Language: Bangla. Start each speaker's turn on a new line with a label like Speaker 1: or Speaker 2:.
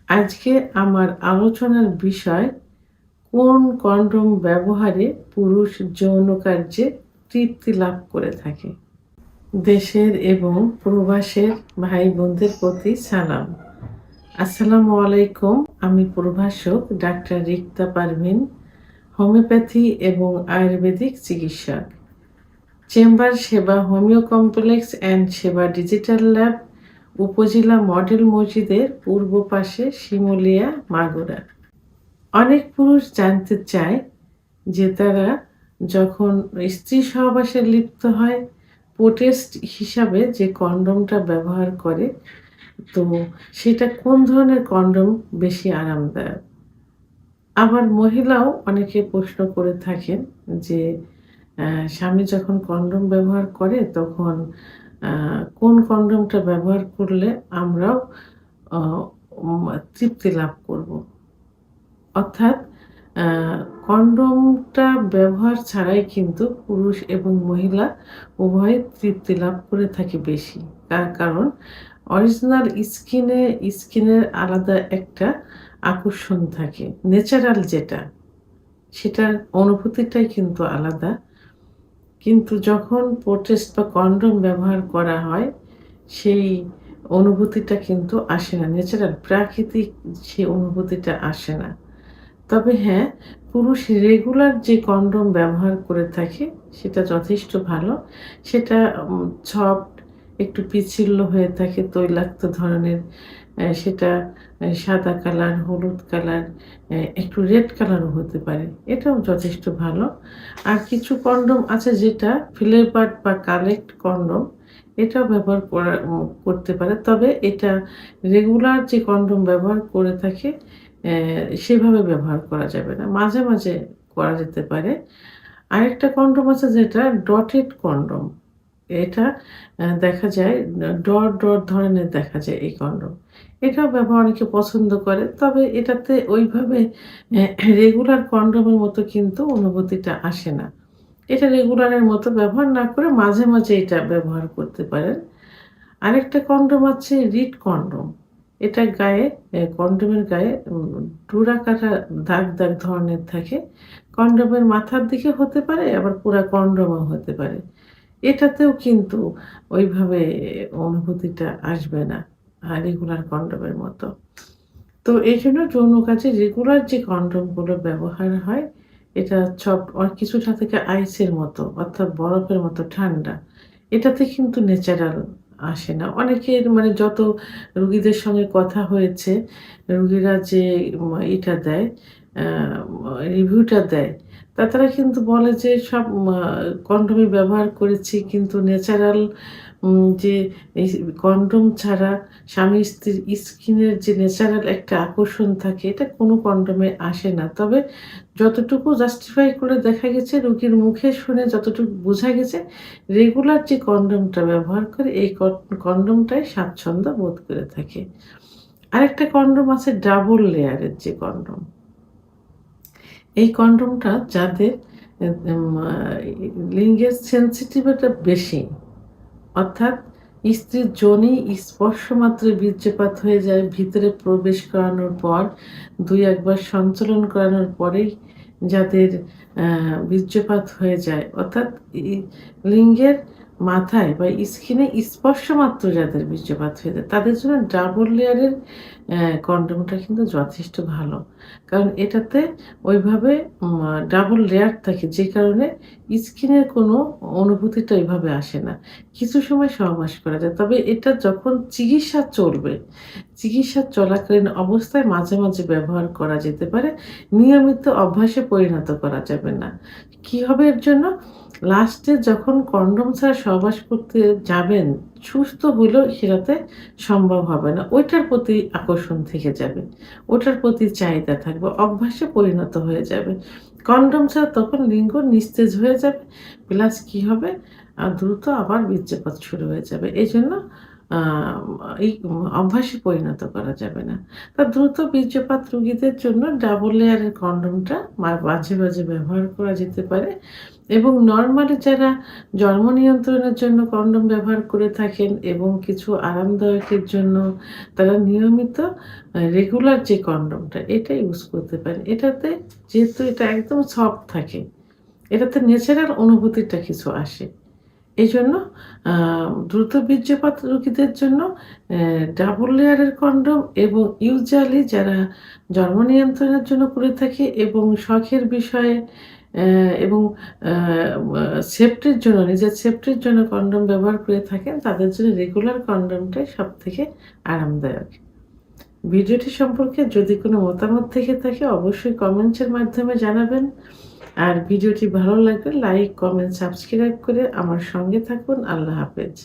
Speaker 1: আজকে আমার আলোচনার বিষয় কোন কন্ডোম ব্যবহারে পুরুষ যৌন কার্যে তৃপ্তি লাভ করে থাকে। দেশের এবং প্রবাসের ভাই বোনদের প্রতি সালাম। আসসালামু আলাইকুম। আমি প্রভাষক ডাক্তার রিক্তা পারভিন, হোমিওপ্যাথি এবং আয়ুর্বেদিক চিকিৎসক। চেম্বার সেবা হোমিও কমপ্লেক্স অ্যান্ড সেবা ডিজিটাল ল্যাব, উপজেলা মডেল মসজিদের পূর্ব পাশে, শিমুলিয়া, মাগুরা। অনেক পুরুষ জানতে চায় যে তারা যখন স্ত্রী সহবাসে লিপ্ত হয়, প্রোটেস্ট হিসাবে যে কন্ডোমটা ব্যবহার করে, তো সেটা কোন ধরনের কন্ডোম বেশি আরামদায়ক। আবার মহিলাও অনেকে প্রশ্ন করে থাকেন যে স্বামী যখন কন্ডোম ব্যবহার করে তখন কোন কন্ডোমটা ব্যবহার করলে আমরাও আহ, তৃপ্তি লাভ করব। অর্থাৎ আ কন্ডোমটা ব্যবহার ছাড়াই কিন্তু পুরুষ এবং মহিলা উভয়ে তৃপ্তি লাভ করে থাকে বেশি। তার কারণ অরিজিনাল স্কিনের আলাদা একটা আকর্ষণ থাকে। ন্যাচারাল যেটা, সেটার অনুভূতিটাই কিন্তু আলাদা। কিন্তু যখন প্রোটেস্ট বা কন্ডোম ব্যবহার করা হয়, সেই অনুভূতিটা কিন্তু আসে না। ন্যাচারাল প্রাকৃতিক সেই অনুভূতিটা আসে না। তবে হ্যাঁ, পুরুষ রেগুলার যে কন্ডোম ব্যবহার করে থাকে সেটা যথেষ্ট ভালো। সেটা সফট, একটু পিচ্ছিল হয়ে থাকে, তৈলাক্ত ধরনের। সেটা সাদা কালার, হলুদ কালার, একটু রেড কালারও হতে পারে। এটাও যথেষ্ট ভালো। আর কিছু কন্ডোম আছে যেটা ফ্লেভারড বা কালেক্ট কন্ডোম, এটাও ব্যবহার করতে পারে। তবে এটা রেগুলার যে কন্ডোম ব্যবহার করে থাকে সেভাবে ব্যবহার করা যাবে না। মাঝে, মাঝে করা যেতে পারে। আরেকটা কন্ডোম আছে যেটা ডটেড কন্ডোম। এটা দেখা যায় ডট ধরনের দেখা যায় এই কন্ডোম। এটাও ব্যবহার অনেকে পছন্দ করে। তবে এটাতে ওইভাবে রেগুলার কন্ডোমের মতো কিন্তু অনুভূতিটা আসে না। এটা রেগুলারের মতো ব্যবহার না করে মাঝে, মাঝে এটা ব্যবহার করতে পারেন। আরেকটা কন্ডোম আছে রিড কন্ডোম। এটা গায়ে কন্ডোমের গায়ে ডোরা কাটা দাগ, দাগ ধরনের থাকে। কন্ডোমের মাথার দিকে হতে পারে, আবার পুরা কন্ডোমও হতে পারে। এটাতেও কিন্তু ওইভাবে অনুভূতিটা আসবে না রেগুলার কন্ডোমের মতো। তো এইজন্য যৌন কাজে রেগুলার যে কন্ডোমগুলো ব্যবহার হয়, এটা কিছুটা থেকে আইসের মতো, অর্থাৎ বরফের মতো ঠান্ডা। এটাতে কিন্তু ন্যাচারাল আসে না। অনেকের মানে যত রুগীদের সঙ্গে কথা হয়েছে, রুগীরা যে এটা দেয়, আ রিভিউটা দেয়, তারা কিন্তু বলে যে সব কন্ডোমই ব্যবহার করেছি, কিন্তু ন্যাচারাল যে এই কন্ডোম ছাড়া স্বামী-স্ত্রীর স্কিনের যে ন্যাচারাল একটা আকর্ষণ থাকে, এটা কোনো কন্ডোমে আসে না। তবে যতটুকু জাস্টিফাই করে দেখা গেছে, রোগীর মুখে শুনে যতটুকু বোঝা গেছে, রেগুলার যে কন্ডোমটা ব্যবহার করে এই কন্ডোমটাই স্বাচ্ছন্দ্য বোধ করে থাকে। আরেকটা কন্ডোম আছে ডাবল লেয়ারের যে কন্ডোম। এই কন্ডোমটা যাদের এ এম আ লিঙ্গের সেনসিটিভিটা বেশি, অর্থাৎ স্ত্রীর যোনি স্পর্শ মাত্রই বীর্যপাত হয়ে যায়, ভিতরে প্রবেশ করানোর পর ২-১ বার সঞ্চালন করানোর পরেই যাদের বীর্যপাত হয়ে যায়, অর্থাৎ লিঙ্গের মাথায় বা স্কিনে স্পর্শ মাত্র যাদের বীর্যপাত হয়ে যায়, তাদের জন্য ডাবল লেয়ারের কন্ডোমটা কিন্তু যথেষ্ট ভালো। কারণ এটাতে ওইভাবে ডাবল লেয়ার থাকে, যে কারণে স্কিনের কোনো অনুভূতিটা ওইভাবে আসে না। কিছু সময় সহবাস করা যায়। তবে এটা যখন চিকিৎসা চলবে, চিকিৎসা চলাকালীন অবস্থায় মাঝে, মাঝে ব্যবহার করা যেতে পারে। নিয়মিত অভ্যাসে পরিণত করা যাবে না। কি হবে এর জন্য? লাস্টে যখন কন্ডোম ছাড়া সহবাস করতে যাবেন, সুস্থ হইলেও সেটাতে সম্ভব হবে না। ওইটার প্রতি আকর্ষণ থেকে যাবে। ওটার প্রতি চাহিদা থাকবে। অভ্যাসে পরিণত হয়ে যাবে। কন্ডোম ছাড়া তখন লিঙ্গ নিস্তেজ হয়ে যাবে। প্লাস কি হবে? দ্রুত আবার বীর্যপাত শুরু হয়ে যাবে। এজন্য আ এই অভ্যাসে পরিণত করা যাবে না। দ্রুত বীর্যপাত রোগীদের জন্য ডাবল লেয়ারের কন্ডোমটা মাঝে, মাঝে ব্যবহার করা যেতে পারে। এবং নরমালি যারা জন্ম নিয়ন্ত্রণের জন্য কন্ডোম ব্যবহার করে থাকেন এবং কিছু আরামদায়কের জন্য তারা নিয়মিত রেগুলার যে কন্ডোমটা এটা ইউজ করতে পারেন। এটাতে যেহেতু এটা একদম সফট থাকে, এটাতে ন্যাচারাল অনুভূতিটা কিছু আসে। এজন্য আ দ্রুত বীর্যপাত রোগীদের জন্য ডাবল লেয়ারের কন্ডোম এবং ইউজুয়ালি যারা জন্ম নিয়ন্ত্রণের জন্য করে থাকে এবং শখের বিষয়ে এবং আ মা সেফটির জন্য নিজের সেফটির জন্য কন্ডোম ব্যবহার করে থাকেন, তাদের জন্য রেগুলার কন্ডোমটাই সবথেকে আরামদায়ক। ভিডিওটি সম্পর্কে যদি কোনো মতামত থেকে থাকে অবশ্যই কমেন্টসের মাধ্যমে জানাবেন। আর ভিডিওটি ভালো লাগলে লাইক, কমেন্ট, সাবস্ক্রাইব করে আমার সঙ্গে থাকুন। আল্লাহ হাফেজ।